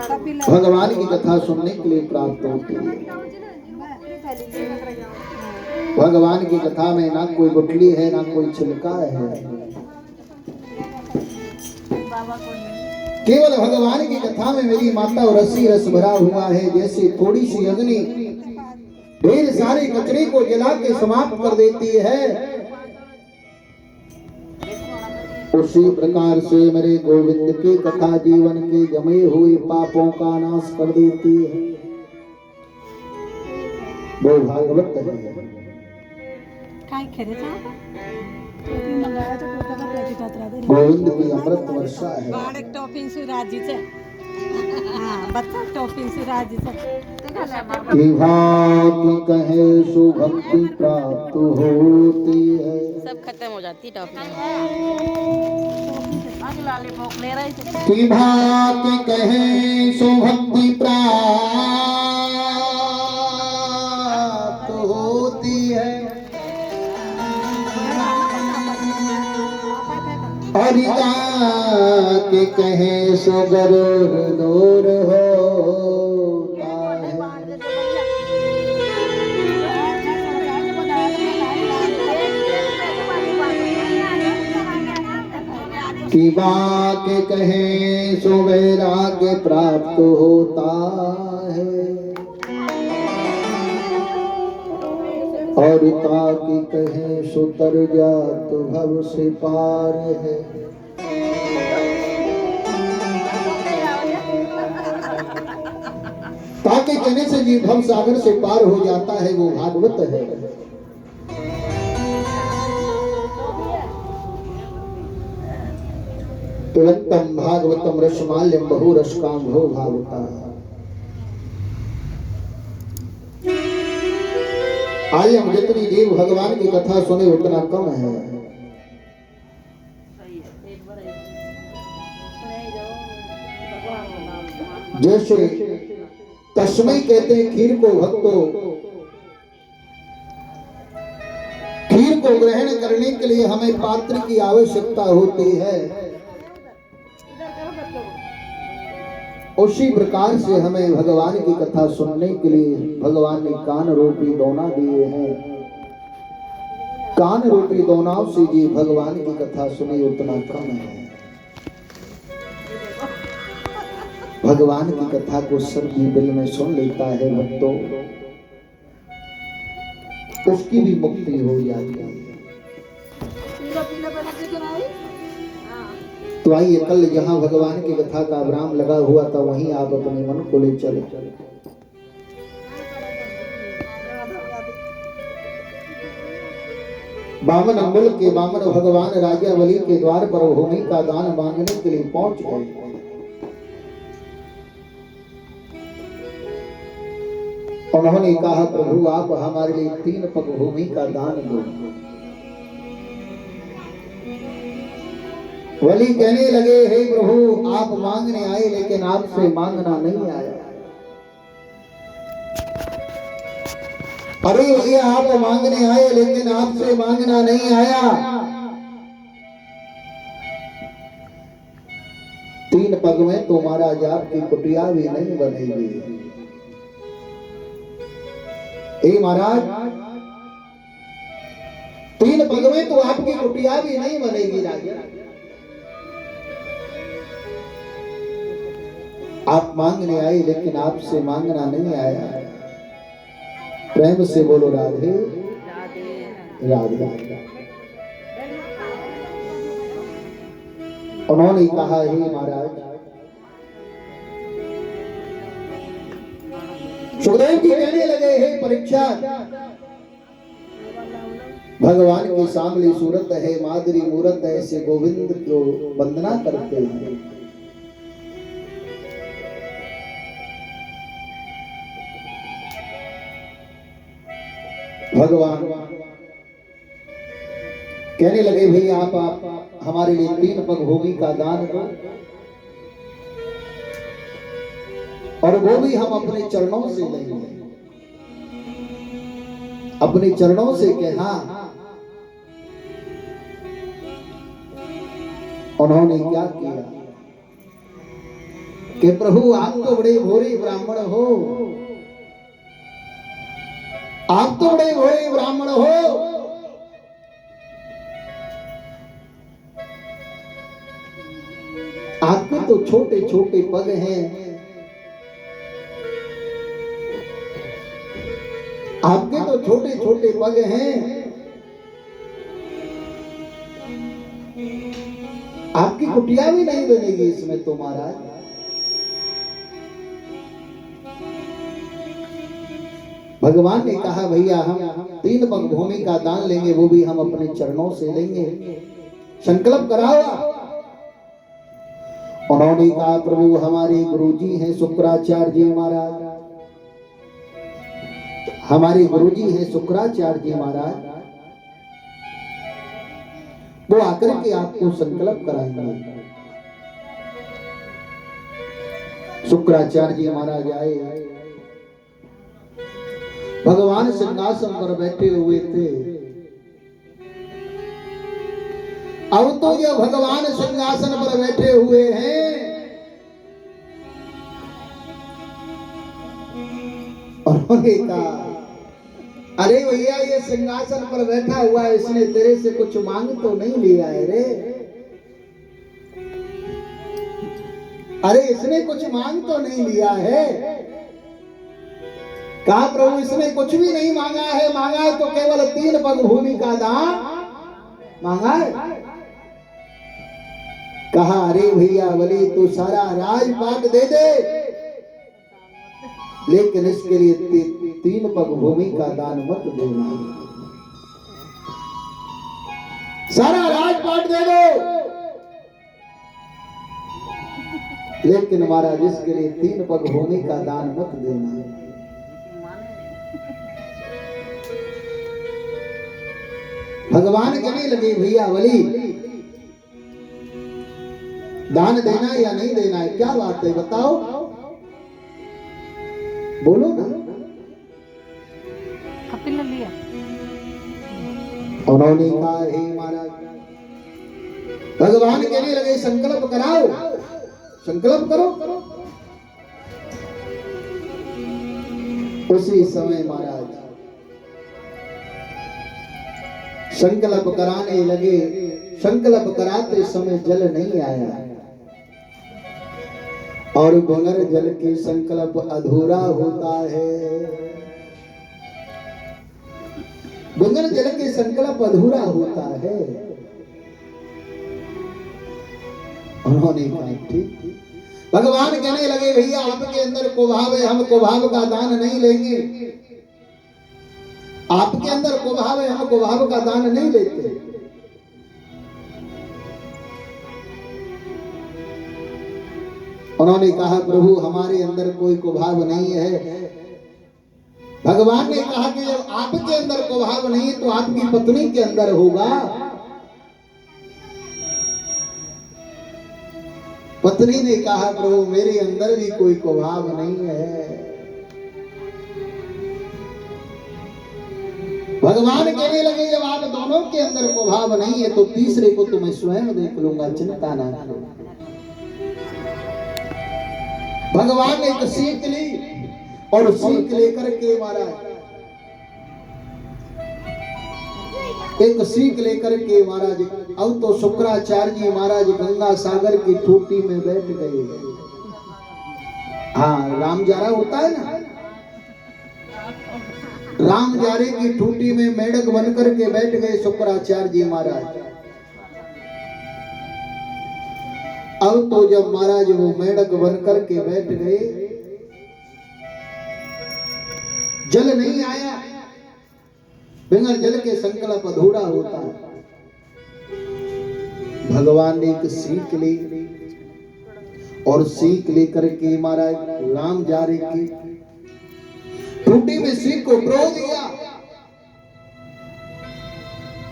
भगवान की कथा सुनने के लिए प्राप्त होती है। भगवान की कथा में ना कोई गुठली है ना कोई छिलका है, केवल भगवान की कथा में मेरी माता और रसी रस भरा हुआ है। जैसे थोड़ी सी अग्नि ढेर सारे कचरे को जला के समाप्त कर देती है, उसी प्रकार से मेरे गोविंद की कथा जीवन के जमे हुए पापों का नाश कर देती है। वो भागवत है। गोविंद की अमृत वर्षा है। की भांति कहे सुभक्ति प्राप्त होती है। सब खत्म हो जाती टॉफी। की भांति कहे सुभक्ति प्राप्त होती है, हरिता के कहे सो गरुड़ दूर होता है। की बात कहे सो वैराग्य प्राप्त होता है, और ताकि कहे सुतर जात भव से पार है। ताकि कहने से जी भव सागर से पार हो जाता है, वो भागवत है। तुरंतम भागवतम रसमाल्यम बहु रसकांभो भावता। आज हम जितनी देव भगवान की कथा सुने उतना कम है। जैसे तस्मै कहते हैं खीर को, भक्तों खीर को ग्रहण करने के लिए हमें पात्र की आवश्यकता होती है, उसी प्रकार से हमें भगवान की कथा सुनने के लिए भगवान ने कान रूपी दोना दिए हैं। कान रूपी दोनाओं से जी भगवान की कथा सुनी उतना कम है। भगवान की कथा को सबकी दिल में सुन लेता है भक्तों, उसकी भी मुक्ति हो जाती है। तो आइए कल जहां भगवान की कथा का विराम लगा हुआ था वहीं आप अपने मन को ले चले। बामन अंगुल के बामन भगवान राजा बलि के द्वार पर भूमि का दान मांगने के लिए पहुंच गए। उन्होंने कहा प्रभु आप हमारे लिए 3 पग भूमि का दान दो। बलि कहने लगे हे प्रभु आप मांगने आए लेकिन आपसे मांगना नहीं आया। अरे ये आप मांगने आए लेकिन आपसे मांगना नहीं आया। 3 पग में तो महाराज आपकी कुटिया भी नहीं बनेगी। हे महाराज 3 पग में तो आपकी कुटिया भी नहीं बनेगी राजा। आप मांगने आए लेकिन आपसे मांगना नहीं आया। प्रेम से बोलो राधे राधे। उन्होंने कहा हे महाराज, सुखदेव जी कहने लगे हे परीक्षा, भगवान की सांवली सूरत है, माधुरी मूरत है, ऐसे गोविंद को वंदना करते हैं। भगवान कहने लगे भैया आप हमारे लिए 3 पग भूमि का दान दो, और वो भी हम अपने चरणों से लेंगे। अपने चरणों से कहा। उन्होंने क्या किया? कि प्रभु आप तो बड़े भोरे ब्राह्मण हो, आप तो बड़े भोरे ब्राह्मण हो, आपके तो छोटे छोटे पग हैं, आपके तो छोटे छोटे पग हैं, आपकी कुटिया भी नहीं बनेगी इसमें तो महाराज। भगवान ने कहा भैया हम 3 पग भूमि का दान लेंगे, वो भी हम अपने चरणों से लेंगे, संकल्प कराओ। उन्होंने कहा प्रभु हमारे गुरुजी हैं शुक्राचार्य जी महाराज, हमारे गुरुजी हैं शुक्राचार्य जी महाराज, वो आकर के आपको संकल्प कराएंगे। शुक्राचार्य जी महाराज आए, भगवान सिंहासन पर बैठे हुए थे। अब तो ये भगवान सिंहासन पर बैठे हुए हैं, उन्होंने कहा अरे भैया ये सिंहासन पर बैठा हुआ है, इसने तेरे से कुछ मांग तो नहीं लिया है रे? अरे इसने कुछ मांग तो नहीं लिया है? कहा प्रभु इसने कुछ भी नहीं मांगा है, मांगा है तो केवल 3 पग भूमि का दान मांगा है। कहा अरे भैया बोले तो सारा राजपाट दे दे, लेकिन इसके लिए 3 पग भूमि का दान मत देना, सारा राजपाट दे दो, लेकिन महाराज इसके लिए 3 पग भूमि का दान मत देना। भगवान कहने लगे भैया बलि दान देना या नहीं देना है, क्या बात है बताओ, बोलो ना। उन्होंने कहा हे महाराज, भगवान कहने लगे संकल्प कराओ, संकल्प करो। उसी समय महाराज संकल्प कराने लगे, संकल्प कराते समय जल नहीं आया, और बगैर जल के संकल्प अधूरा होता है, बगैर जल के संकल्प अधूरा होता है। उन्होंने कहा ठीक। भगवान कहने लगे भैया आपके अंदर कुभाव है, हम कुभाव का दान नहीं लेंगे, आपके अंदर कुभाव है, हम कुभाव का दान नहीं लेते। उन्होंने कहा प्रभु हमारे अंदर कोई कुभाव नहीं है। भगवान ने कहा कि जब आपके अंदर कुभाव नहीं तो आपकी पत्नी के अंदर होगा। पत्नी ने कहा प्रभु मेरे अंदर भी कोई कुभाव नहीं है। भगवान कहने लगे जब आप दोनों के अंदर कुभाव नहीं है तो तीसरे को तो मैं स्वयं देख लूंगा, चिंता ना करो। भगवान ने एक सीख ली और सीख लेकर के महाराज एक सीख लेकर के महाराज अब तो शुक्राचार्य जी महाराज गंगा सागर की टूटी में बैठ गए। हाँ राम जारा होता है ना, राम जारे की टूटी में मेढक बनकर के बैठ गए शुक्राचार्य जी महाराज। अब तो जब महाराज वो मेढक बनकर के बैठ गए, जल नहीं आया, बिना जल के संकल्प अधूरा होता है। भगवान ने एक सीख ली और सीख लेकर के महाराज राम जारे की टूटी में सीख को प्रो दिया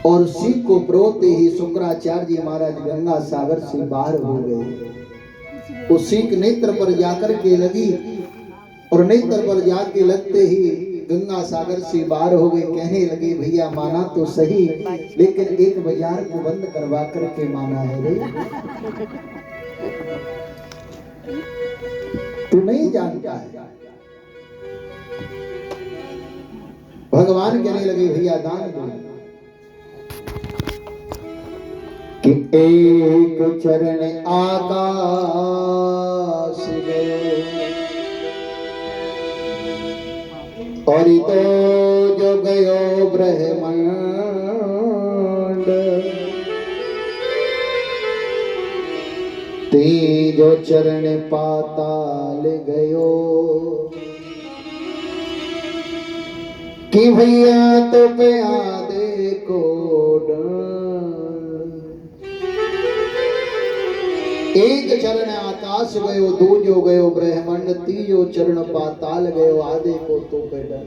और सीख को प्रोते ही शुक्राचार्य जी महाराज गंगा सागर से बाहर हो गए। वो सीख नेत्र पर जाकर के लगी और नेत्र पर जाके लगते ही गंगा सागर से बाहर हो गए। कहने लगे भैया माना तो सही, लेकिन एक बाजार को बंद करवा करके माना है रे। तू नहीं जानता है। भगवान कहने लगे भैया दान दो कि एक चरण आकाश गए और तो जो गयो ब्रह्मांड तीजो चरण पाताल गयो कि भैया तो पया देखो एक चरण आकाश गयो दूजो गयो ब्रह्मांड तीजो चरण पाताल गयो आधे को तो डर।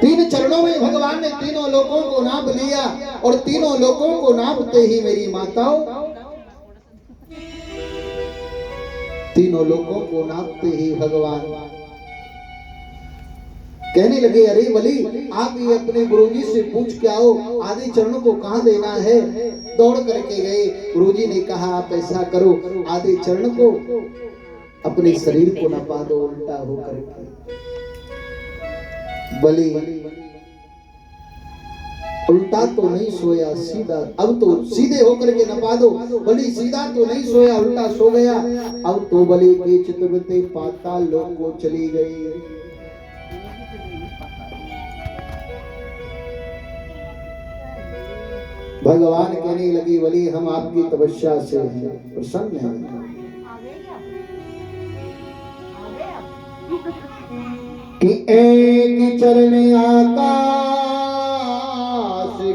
तीन चरणों में भगवान ने तीनों लोगों को नाप लिया और तीनों लोगों को नापते ही मेरी माताओं तीनों लोगों को नापते ही भगवान कहने लगे अरे बलि आप ये अपने गुरुजी से पूछ के आओ आधे चरणों को कहां देना है। दौड़ करके गए गुरुजी ने कहा आप ऐसा करो आधे चरण को अपने शरीर को नपा दो उल्टा होकर के। बलि उल्टा तो नहीं सोया सीधा अब तो सीधे होकर के नपा दो। बलि सीधा तो नहीं सोया उल्टा सो गया। अब तो बलि के चितवते पाताल लोक को चली गई। भगवान कहने लगी बलि हम आपकी तपस्या से प्रसन्न हैं कि एक चरण आकाश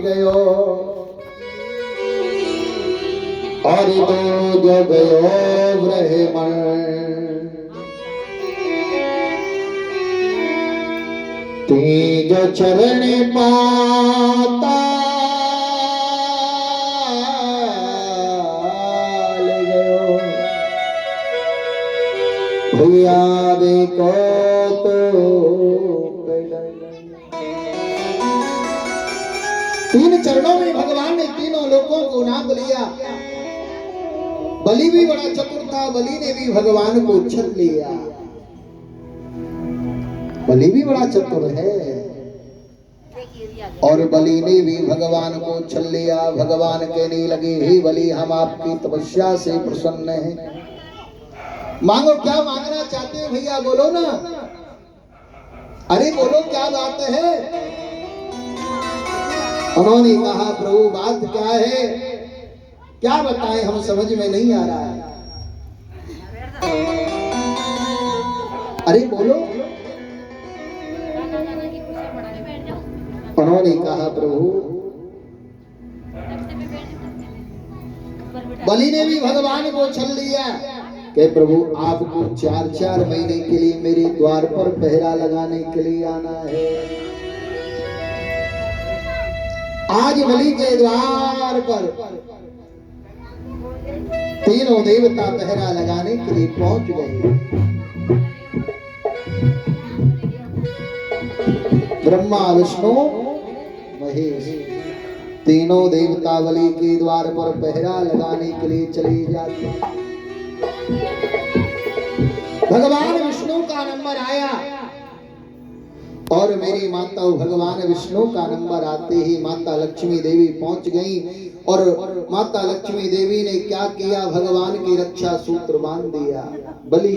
गयो और दो जो गयो ब्रह्मांड तीजो चरण पाता भैया देखो तो तीन चरणों में भगवान ने तीनों लोगों को नाप लिया। बलि भी बड़ा चतुर था बलि ने भी भगवान को छल लिया। बलि भी बड़ा चतुर है और बलि ने भी भगवान को छल लिया। भगवान कहने लगे हे बलि हम आपकी तपस्या से प्रसन्न हैं मांगो क्या मांगना चाहते हो भैया बोलो ना। अरे बोलो क्या बात है। उन्होंने कहा प्रभु बात क्या है क्या बताएं हम समझ में नहीं आ रहा है। अरे बोलो। उन्होंने कहा प्रभु बलि ने भी भगवान को छल लिया कि प्रभु आपको 4-4 महीने के लिए मेरे द्वार पर पहरा लगाने के लिए आना है। आज बलि के द्वार पर तीनों देवता पहरा लगाने के लिए पहुंच गए। ब्रह्मा विष्णु महेश तीनों देवता बलि के द्वार पर पहरा लगाने के लिए चले जाते। भगवान विष्णु का नंबर आया और मेरी माता भगवान विष्णु का नंबर आते ही माता लक्ष्मी देवी पहुंच गई और माता लक्ष्मी देवी ने क्या किया भगवान की रक्षा सूत्र बांध दिया बलि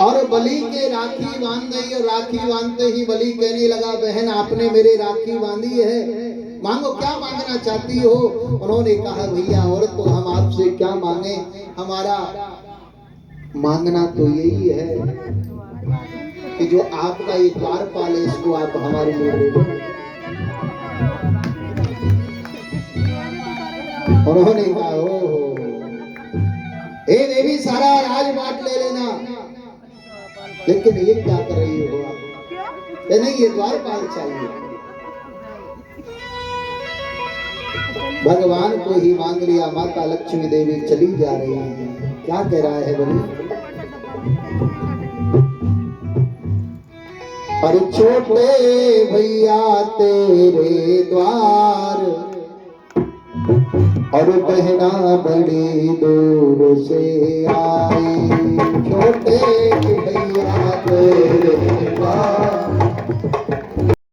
और बलि के राखी बांध दी और राखी बांधते ही बलि कहने लगा बहन आपने मेरे राखी बांधी है मांगो क्या मांगना चाहती हो। उन्होंने कहा भैया और तो हम आपसे क्या मांगे हमारा मांगना तो यही है कि जो आपका ये द्वारपाल है इसको आप हमारे लिए दे दो। उन्होंने कहा ओ हे देवी सारा राज बांट ले लेना लेकिन ये क्या कर रही हो आप। नहीं ये द्वारपाल चाहिए। भगवान को ही मांग लिया। माता लक्ष्मी देवी चली जा रही है। क्या कह रहा है बलि अरे छोटे भैया तेरे द्वार और बहना बड़ी दूर से आई, छोटे भैया तेरे पास